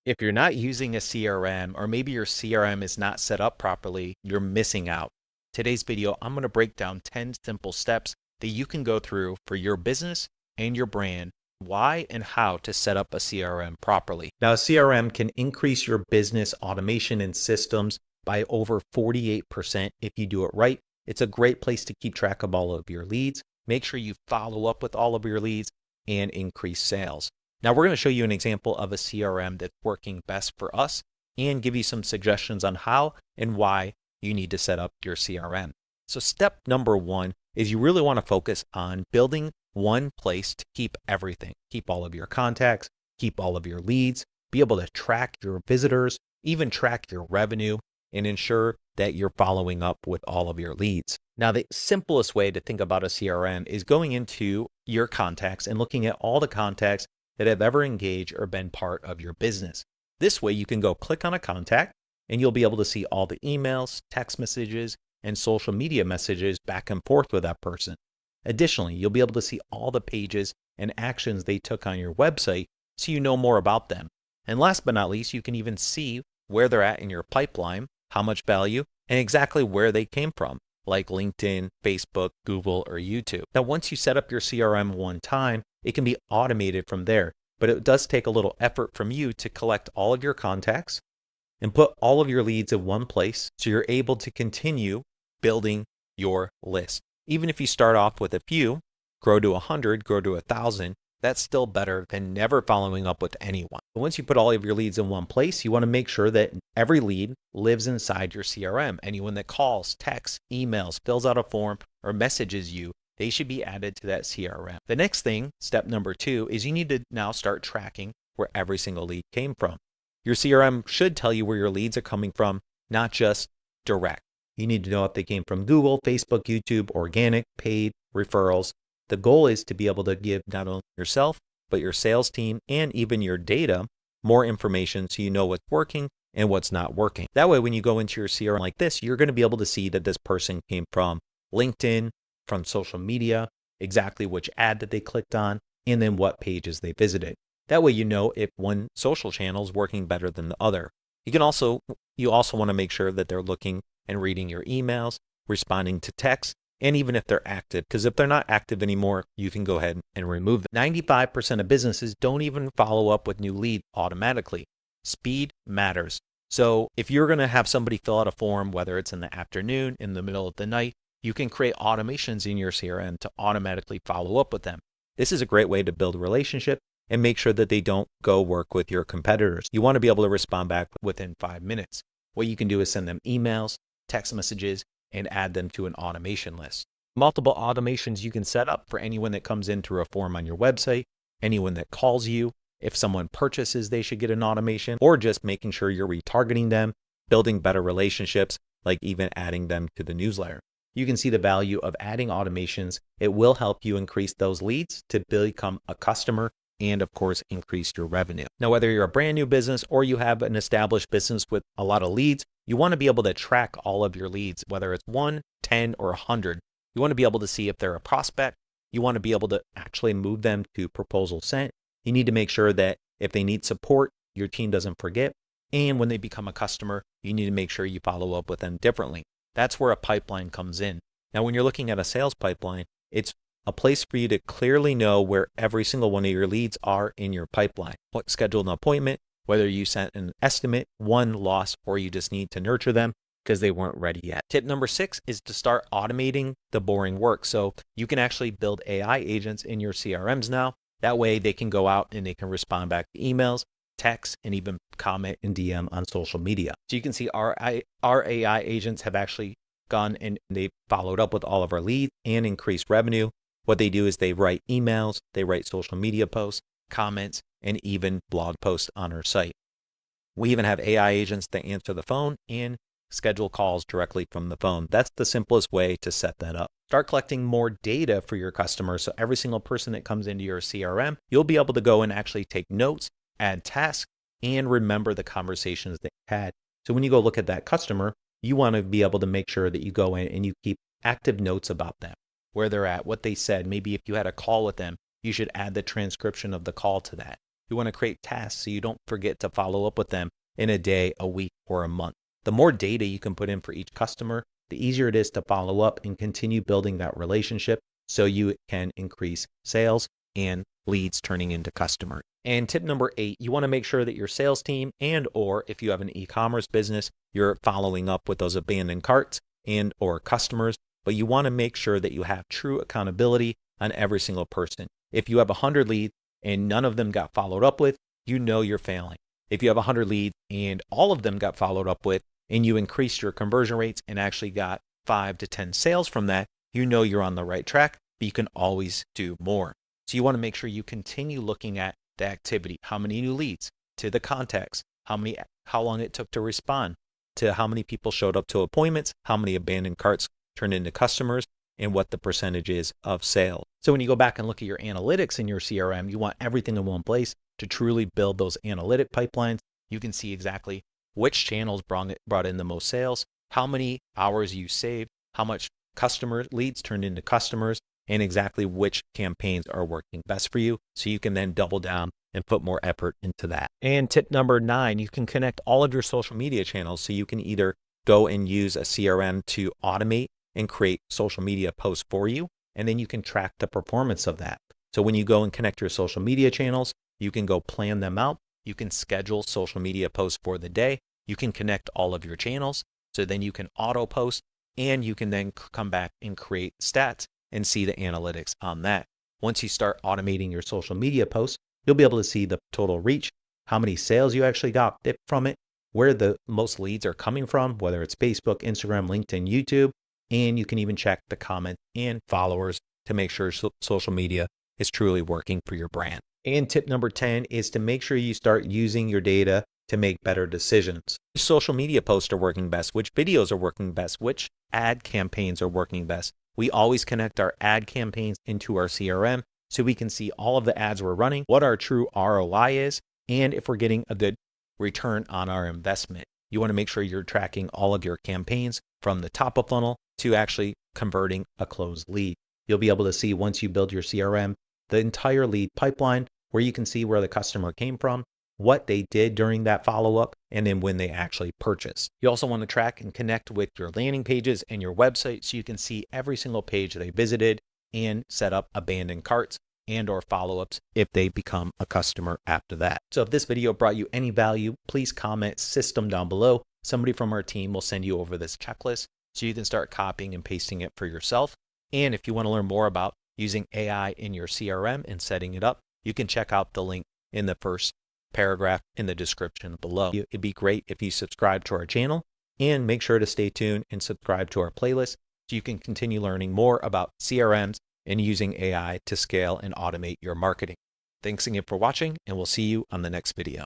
If you're not using a CRM, or maybe your CRM is not set up properly, you're missing out. Today's video, I'm going to break down 10 simple steps that you can go through for your business and your brand, why and how to set up a CRM properly. Now, a CRM can increase your business automation and systems by over 48% if you do it right. It's a great place to keep track of all of your leads. Make sure you follow up with all of your leads and increase sales. Now, we're going to show you an example of a CRM that's working best for us and give you some suggestions on how and why you need to set up your CRM. So step number one is you really want to focus on building one place to keep everything. Keep all of your contacts, keep all of your leads, be able to track your visitors, even track your revenue, and ensure that you're following up with all of your leads. Now, the simplest way to think about a CRM is going into your contacts and looking at all the contacts that have ever engaged or been part of your business. This way, you can go click on a contact and you'll be able to see all the emails, text messages, and social media messages back and forth with that person. Additionally, you'll be able to see all the pages and actions they took on your website so you know more about them. And last but not least, you can even see where they're at in your pipeline, how much value, and exactly where they came from, like LinkedIn, Facebook, Google, or YouTube. Now, once you set up your CRM one time, it can be automated from there, but it does take a little effort from you to collect all of your contacts and put all of your leads in one place so you're able to continue building your list. Even if you start off with a few, grow to 100, grow to 1,000, that's still better than never following up with anyone. But once you put all of your leads in one place, you want to make sure that every lead lives inside your CRM. Anyone that calls, texts, emails, fills out a form, or messages you, they should be added to that CRM. The next thing, step number 2, is you need to now start tracking where every single lead came from. Your CRM should tell you where your leads are coming from, not just direct. You need to know if they came from Google, Facebook, YouTube, organic, paid, referrals. The goal is to be able to give not only yourself, but your sales team and even your data more information so you know what's working and what's not working. That way, when you go into your CRM like this, you're going to be able to see that this person came from LinkedIn, from social media, exactly which ad that they clicked on, and then what pages they visited. That way you know if one social channel is working better than the other. You also want to make sure that they're looking and reading your emails, responding to texts, and even if they're active, because if they're not active anymore, you can go ahead and remove them. 95% of businesses don't even follow up with new leads automatically. Speed matters. So if you're going to have somebody fill out a form, whether it's in the afternoon, in the middle of the night, you can create automations in your CRM to automatically follow up with them. This is a great way to build a relationship and make sure that they don't go work with your competitors. You want to be able to respond back within 5 minutes. What you can do is send them emails, text messages, and add them to an automation list. Multiple automations you can set up for anyone that comes in through a form on your website, anyone that calls you. If someone purchases, they should get an automation, or just making sure you're retargeting them, building better relationships, like even adding them to the newsletter. You can see the value of adding automations. It will help you increase those leads to become a customer and, of course, increase your revenue. Now, whether you're a brand new business or you have an established business with a lot of leads, you want to be able to track all of your leads, whether it's 1, 10, or 100. You want to be able to see if they're a prospect. You want to be able to actually move them to proposal sent. You need to make sure that if they need support, your team doesn't forget. And when they become a customer, you need to make sure you follow up with them differently. That's where a pipeline comes in. Now, when you're looking at a sales pipeline, it's a place for you to clearly know where every single one of your leads are in your pipeline. What scheduled an appointment, whether you sent an estimate, won, lost, or you just need to nurture them because they weren't ready yet. Tip number 6 is to start automating the boring work. So you can actually build AI agents in your CRMs now. That way they can go out and they can respond back to emails, text, and even comment and DM on social media. So you can see our AI agents have actually gone and they've followed up with all of our leads and increased revenue. What they do is they write emails, they write social media posts, comments, and even blog posts on our site. We even have AI agents that answer the phone and schedule calls directly from the phone. That's the simplest way to set that up. Start collecting more data for your customers. So every single person that comes into your CRM, you'll be able to go and actually take notes, add tasks, and remember the conversations that you had. So when you go look at that customer, you want to be able to make sure that you go in and you keep active notes about them, where they're at, what they said. Maybe if you had a call with them, you should add the transcription of the call to that. You want to create tasks so you don't forget to follow up with them in a day, a week, or a month. The more data you can put in for each customer, the easier it is to follow up and continue building that relationship so you can increase sales and leads turning into customers. And tip number 8, you want to make sure that your sales team and or if you have an e-commerce business, you're following up with those abandoned carts and or customers, but you want to make sure that you have true accountability on every single person. If you have 100 leads and none of them got followed up with, you know you're failing. If you have 100 leads and all of them got followed up with and you increased your conversion rates and actually got 5 to 10 sales from that, you know you're on the right track, but you can always do more. So you want to make sure you continue looking at the activity, how many new leads, to the contacts, how long it took to respond, to how many people showed up to appointments, how many abandoned carts turned into customers, and what the percentage is of sales. So when you go back and look at your analytics in your CRM, you want everything in one place to truly build those analytic pipelines. You can see exactly which channels brought in the most sales, how many hours you saved, how much customer leads turned into customers, and exactly which campaigns are working best for you. So you can then double down and put more effort into that. And tip number 9, you can connect all of your social media channels. So you can either go and use a CRM to automate and create social media posts for you, and then you can track the performance of that. So when you go and connect your social media channels, you can go plan them out. You can schedule social media posts for the day. You can connect all of your channels. So then you can auto post, and you can then come back and create stats and see the analytics on that. Once you start automating your social media posts, you'll be able to see the total reach, how many sales you actually got from it, where the most leads are coming from, whether it's Facebook, Instagram, LinkedIn, YouTube, and you can even check the comments and followers to make sure social media is truly working for your brand. And tip number 10 is to make sure you start using your data to make better decisions. Which social media posts are working best? Which videos are working best? Which ad campaigns are working best? We always connect our ad campaigns into our CRM so we can see all of the ads we're running, what our true ROI is, and if we're getting a good return on our investment. You want to make sure you're tracking all of your campaigns from the top of funnel to actually converting a closed lead. You'll be able to see, once you build your CRM, the entire lead pipeline where you can see where the customer came from, what they did during that follow-up, and then when they actually purchased. You also want to track and connect with your landing pages and your website so you can see every single page they visited and set up abandoned carts and or follow-ups if they become a customer after that. So if this video brought you any value, please comment system down below. Somebody from our team will send you over this checklist so you can start copying and pasting it for yourself. And if you want to learn more about using AI in your CRM and setting it up, you can check out the link in the first paragraph in the description below. It'd be great if you subscribe to our channel and make sure to stay tuned and subscribe to our playlist so you can continue learning more about CRMs and using AI to scale and automate your marketing. Thanks again for watching, and we'll see you on the next video.